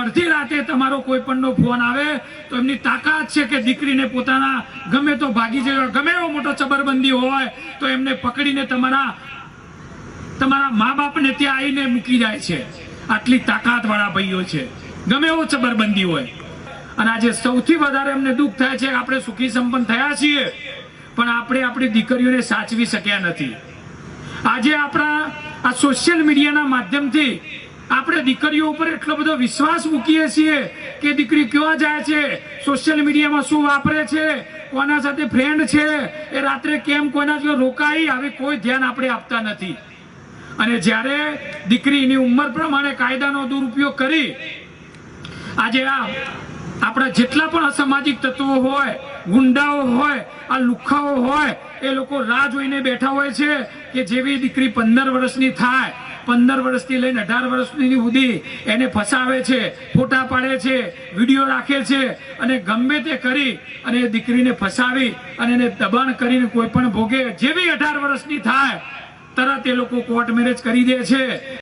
અડધી રાતે તમારો કોઈ પણનો ફોન આવે તો એમની તાકાત છે કે દીકરીને પોતાના ગમે તો ભાગી જાય, ગમે એવો મોટો ચબરબંધી હોય તો એમને પકડીને તમારા મા બાપને ત્યાં આવીને મૂકી જાય છે. આટલી તાકાત વાળા ભાઈઓ છે, ગમે એવો ચબરબંધી હોય. અને આજે સૌથી વધારે અમને દુઃખ થાય છે, આપણે સુખી સંપન્ન થયા છીએ પણ આપણે આપણી દીકરીઓને સાચવી શક્યા નથી. આજે આપણા આ સોશિયલ મીડિયાના માધ્યમથી આપણે દીકરીઓ ઉપર એટલો બધો વિશ્વાસ મૂકીએ છીએ કે દીકરી ક્યાં જાય છે, સોશિયલ મીડિયામાં શું વાપરે છે, કોના સાથે ફ્રેન્ડ છે, એ રાત્રે કેમ કોના જોડે રોકાઈ, આવી કોઈ ધ્યાન આપણે આપતા નથી. અને જ્યારે દીકરીની ઉંમર પ્રમાણે કાયદાનો દુરુપયોગ કરી આજે આપણા જેટલા પણ અસામાજિક તત્વો હોય, ગુંડાઓ હોય, આ લુખ્ખાઓ હોય, એ લોકો રાહ જોઈને બેઠા હોય છે કે જેવી દીકરી 15 વર્ષની થાય, 15 વર્ષથી લઈને 18 વર્ષની સુધી એને ફસાવે છે, ફોટા પાડે છે, વિડીયો રાખે છે અને ગમે તે કરી અને દીકરીને ફસાવી અને એને દબાણ કરીને કોઈ પણ ભોગે જેવી 18 વર્ષની થાય તરત એ લોકો કોર્ટ મેરેજ કરી દે છે.